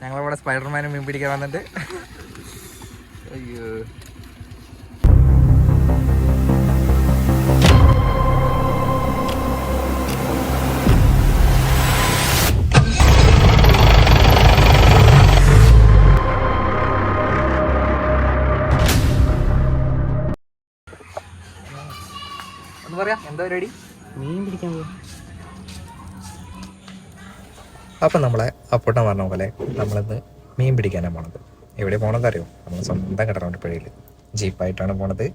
ഞങ്ങളിവിടെ സ്പൈഡർമാനും മീൻ പിടിക്കാൻ വന്നിട്ട്. അയ്യോ, ഒന്ന് പറയാ എന്താ പരിപാടി? മീൻ പിടിക്കാൻ പോകും. അപ്പം നമ്മളെ അപ്പോട്ടം പറഞ്ഞ പോലെ നമ്മളിന്ന് മീൻ പിടിക്കാനാണ് പോണത്. എവിടെ പോകണമെന്ന് അറിയോ? നമ്മൾ സ്വന്തം കടലുണ്ടിപ്പുഴയിൽ ജീപ്പായിട്ടാണ് പോണത്.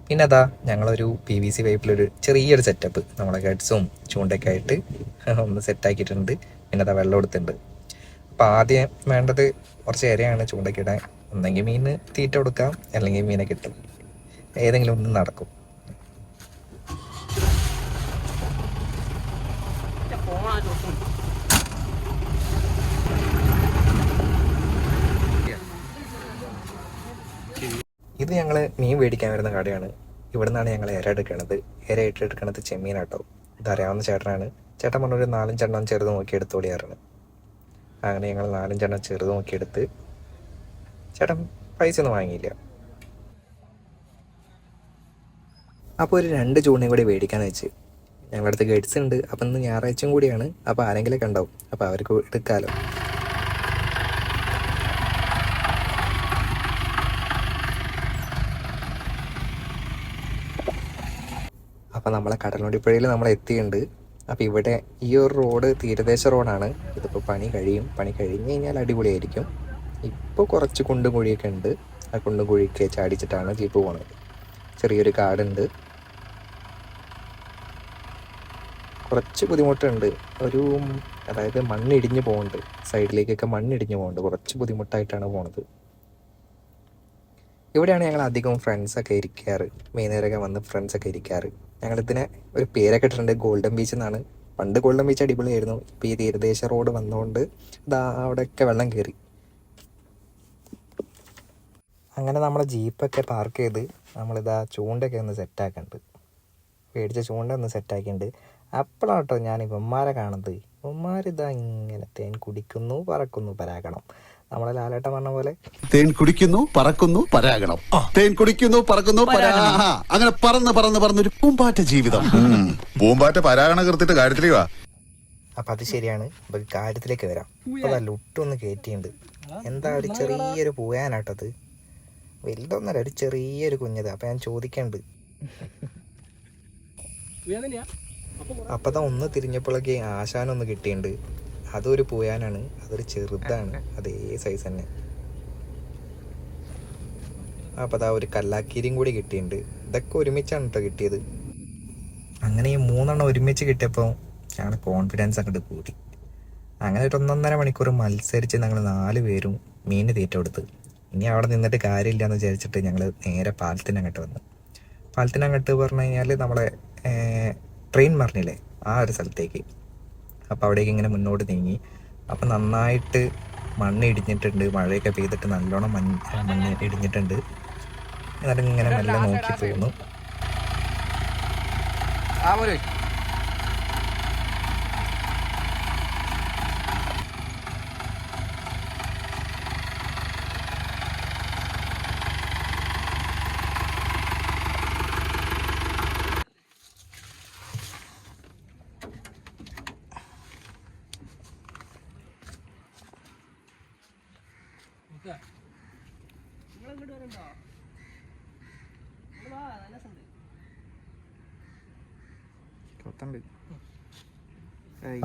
പിന്നെ അതാ ഞങ്ങളൊരു PVC പൈപ്പിലൊരു ചെറിയൊരു സെറ്റപ്പ് നമ്മളെ ഗഡ്സും ചൂണ്ടൊക്കെ ആയിട്ട് ഒന്ന് സെറ്റാക്കിയിട്ടുണ്ട്. പിന്നെ അതാ വെള്ളം എടുത്തിട്ടുണ്ട്. അപ്പം ആദ്യം വേണ്ടത് കുറച്ച് ഇരയാണ് ചൂണ്ടയ്ക്കിടാൻ. ഒന്നെങ്കിൽ മീന് തീറ്റ കൊടുക്കാം, അല്ലെങ്കിൽ മീനെ കിട്ടും. ഏതെങ്കിലും ഒന്നും നടക്കും. ഇത് ഞങ്ങൾ മീൻ മേടിക്കാൻ വരുന്ന കടയാണ്. ഇവിടെ നിന്നാണ് ഞങ്ങൾ ഇര എടുക്കണത്. ഇര ഇട്ടെടുക്കണത് ചെമ്മീനാട്ടോ. ഇതറിയാവുന്ന ചേട്ടനാണ്. ചേട്ടൻ പറഞ്ഞൊരു 4-5 എണ്ണം ചെറുത് നോക്കി എടുത്തോളിയാറാണ്. അങ്ങനെ ഞങ്ങൾ 4-5 എണ്ണം ചെറുത് നോക്കിയെടുത്ത് ചേട്ടൻ പൈസ ഒന്നും വാങ്ങിയില്ല. അപ്പോൾ ഒരു 2 ചൂണ്ടയും കൂടി മേടിക്കാന്ന് വെച്ച്. ഞങ്ങളുടെ അടുത്ത് ഗഡ്സ് ഉണ്ട്. അപ്പം ഇന്ന് ഞായറാഴ്ചയും കൂടിയാണ്. അപ്പോൾ ആരെങ്കിലൊക്കെ ഉണ്ടാവും. അപ്പോൾ അവർക്ക് എടുക്കാമല്ലോ. അപ്പം നമ്മളെ കടലുണ്ടിപ്പുഴയിൽ നമ്മൾ എത്തിയിട്ടുണ്ട്. അപ്പോൾ ഇവിടെ ഈ ഒരു റോഡ് തീരദേശ റോഡാണ്. ഇതിപ്പോൾ പണി കഴിഞ്ഞ് കഴിഞ്ഞാൽ അടിപൊളിയായിരിക്കും. ഇപ്പോൾ കുറച്ച് കുണ്ടും കുഴിയൊക്കെ ഉണ്ട്. ആ കുണ്ടും കുഴിയൊക്കെ ചാടിച്ചിട്ടാണ് ജീപ്പ് പോകുന്നത്. ചെറിയൊരു കാടുണ്ട്. കുറച്ച് ബുദ്ധിമുട്ടുണ്ട്. അതായത് മണ്ണിടിഞ്ഞ് പോകുന്നുണ്ട്. സൈഡിലേക്കൊക്കെ മണ്ണിടിഞ്ഞ് പോകുന്നുണ്ട്. കുറച്ച് ബുദ്ധിമുട്ടായിട്ടാണ് പോണത്. ഇവിടെയാണ് ഞങ്ങൾ അധികം ഫ്രണ്ട്സൊക്കെ ഇരിക്കാറ്. വൈകുന്നേരമൊക്കെ വന്ന് ഫ്രണ്ട്സൊക്കെ ഇരിക്കാറ്. ഞങ്ങളിതിനെ ഒരു പേരൊക്കെ ഇട്ടിട്ടുണ്ട്, ഗോൾഡൻ ബീച്ച് എന്നാണ്. പണ്ട് ഗോൾഡൻ ബീച്ച് അടിപൊളിയായിരുന്നു. ഇപ്പോൾ ഈ തീരദേശ റോഡ് വന്നുകൊണ്ട് അവിടെയൊക്കെ വെള്ളം കയറി. അങ്ങനെ നമ്മളെ ജീപ്പൊക്കെ പാർക്ക് ചെയ്ത് നമ്മളിതാ ചൂണ്ടൊക്കെ ഒന്ന് സെറ്റാക്കുന്നുണ്ട്. മേടിച്ച ചൂണ്ട ഒന്ന് സെറ്റാക്കിയിട്ടുണ്ട്. അപ്പോഴാണ് കേട്ടോ ഞാൻ ഇവന്മാരെ കാണുന്നത്. ഇവന്മാരിതാ ഇങ്ങനെ തേൻ കുടിക്കുന്നു, പറക്കുന്നു, പരാഗണം. നമ്മളെ ലാലേട്ടൻ പറഞ്ഞ പോലെ തേൻ കുടിക്കുന്നു, പറക്കുന്നു, പരാഗണം. തേൻ കുടിക്കുന്നു, പറക്കുന്നു, അങ്ങനെ പറന്നൊരു പൂമ്പാറ്റ ജീവിതം. പൂമ്പാറ്റ പരാഗണം കൃത്യത്തെ കാര്യത്തിലേക്ക് വാ. അപ്പം അത് ശരിയാണ്. അപ്പം കാര്യത്തിലേക്ക് വരാം. അപ്പോൾ അല്ല ഒട്ടൊന്ന് കയറ്റിയുണ്ട്. എന്താ ഒരു ചെറിയൊരു പൂയാനാട്ടത്. വലുതൊന്നല്ല, ഒരു ചെറിയൊരു കുഞ്ഞത്. അപ്പം ഞാൻ ചോദിക്കണ്ട്. അപ്പം അതാ ഒന്ന് തിരിഞ്ഞപ്പോഴൊക്കെ ആശാനൊന്ന് കിട്ടിയിട്ടുണ്ട്. അതൊരു പൂയാനാണ്. അതൊരു ചെറുതാണ്. അതേ സൈസ് തന്നെ. അപ്പം അതാ ഒരു കല്ലാക്കീരിയും കൂടി കിട്ടിയിട്ടുണ്ട്. ഇതൊക്കെ ഒരുമിച്ചാണ് കേട്ടോ കിട്ടിയത്. അങ്ങനെ ഈ 3 എണ്ണം ഒരുമിച്ച് കിട്ടിയപ്പോൾ ഞങ്ങൾ കോൺഫിഡൻസ് അങ്ങോട്ട് കൂടി. അങ്ങനെ ഒരു 1.5 മണിക്കൂർ മത്സരിച്ച് ഞങ്ങൾ 4 പേരും മീനിന് തീറ്റ കൊടുത്ത്. ഇനി അവിടെ നിന്നിട്ട് കാര്യമില്ല എന്ന് വിചാരിച്ചിട്ട് ഞങ്ങൾ നേരെ പാലത്തിനങ്ങോട്ട് വന്നു. പാലത്തിനങ്ങോട്ട് പറഞ്ഞു കഴിഞ്ഞാൽ നമ്മളെ ട്രെയിൻ പറഞ്ഞില്ലേ, ആ ഒരു സ്ഥലത്തേക്ക്. അപ്പോൾ അവിടേക്ക് ഇങ്ങനെ മുന്നോട്ട് നീങ്ങി. അപ്പം നന്നായിട്ട് മണ്ണ് ഇടിഞ്ഞിട്ടുണ്ട്. മഴയൊക്കെ പെയ്തിട്ട് നല്ലോണം മണ്ണ് ഇടിഞ്ഞിട്ടുണ്ട്. എന്നിട്ട് ഇങ്ങനെ മെല്ലെ നോക്കി പോകുന്നു.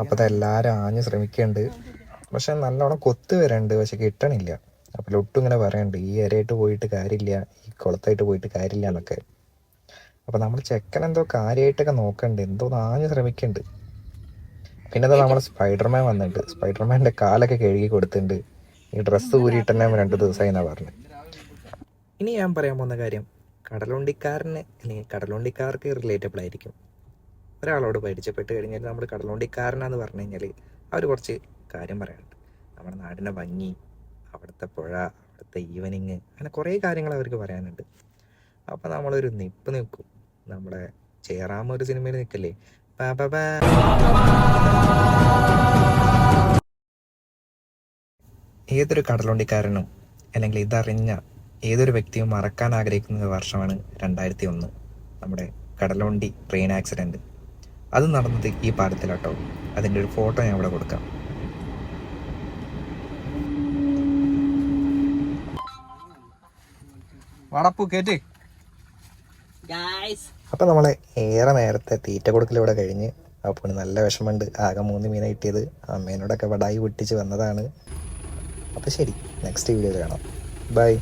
അപ്പോൾ അതെല്ലാവരും ആഞ്ഞ് ശ്രമിക്കുന്നുണ്ട്. പക്ഷെ നല്ലോണം കൊത്ത് വരാനുണ്ട്. പക്ഷെ കിട്ടണില്ല. അപ്പോൾ ഒട്ടും ഇങ്ങനെ പറയുന്നുണ്ട്, ഈ ഇരയായിട്ട് പോയിട്ട് കാര്യമില്ല, ഈ കുളത്തായിട്ട് പോയിട്ട് കാര്യമില്ല എന്നൊക്കെ. അപ്പോൾ നമ്മൾ ചെക്കൻ എന്തോ കാര്യമായിട്ടൊക്കെ നോക്കണ്ട്, എന്തോ ആഞ്ഞ് ശ്രമിക്കുന്നുണ്ട്. പിന്നെ അത് നമ്മൾ സ്പൈഡർമാൻ വന്നിട്ടുണ്ട്. സ്പൈഡർമാൻ്റെ കാലൊക്കെ കഴുകി കൊടുത്തിട്ടുണ്ട്. ഈ ഡ്രസ്സ് ഊരിയിട്ട് തന്നെ 2 ദിവസമായി എന്നാണ് പറഞ്ഞത്. ഇനി ഞാൻ പറയാൻ പോകുന്ന കാര്യം കടലുണ്ടിക്കാരന് അല്ലെങ്കിൽ കടലുണ്ടിക്കാർക്ക് റിലേറ്റബിൾ ആയിരിക്കും. ഒരാളോട് പരിചയപ്പെട്ട് കഴിഞ്ഞാൽ നമ്മൾ കടലുണ്ടിക്കാരനാന്ന് പറഞ്ഞു കഴിഞ്ഞാൽ അവർ കുറച്ച് കാര്യം പറയാനുണ്ട്. നമ്മുടെ നാടിൻ്റെ ഭംഗി, അവിടുത്തെ പുഴ, അവിടുത്തെ ഈവനിങ്, അങ്ങനെ കുറേ കാര്യങ്ങൾ അവർക്ക് പറയാനുണ്ട്. അപ്പം നമ്മളൊരു നിൽക്കും. നമ്മുടെ ജയറാം ഒരു സിനിമയിൽ നിൽക്കല്ലേ, ഏതൊരു കടലുണ്ടിക്കാരനും അല്ലെങ്കിൽ ഇതറിഞ്ഞ ഏതൊരു വ്യക്തിയും മറക്കാൻ ആഗ്രഹിക്കുന്ന വർഷമാണ് 2001, നമ്മുടെ കടലുണ്ടി ട്രെയിൻ ആക്സിഡൻറ്റ്. അത് നടന്നത് ഈ പാലത്തിലാട്ടോ. അതിൻ്റെ ഒരു ഫോട്ടോ ഞാൻ ഇവിടെ കൊടുക്കാം. വടപ്പു കേറ്റ്. അപ്പം നമ്മളെ ഏറെ നേരത്തെ തീറ്റ കൊടുക്കൽ ഇവിടെ കഴിഞ്ഞ്. അപ്പോൾ നല്ല വിഷമമുണ്ട്. ആകെ 3 മീനെ കിട്ടിയത്. അമ്മേനോടൊക്കെ വടായി പൊട്ടിച്ച് വന്നതാണ്. അപ്പോൾ ശരി, നെക്സ്റ്റ് വീഡിയോയിൽ കാണാം. ബൈ.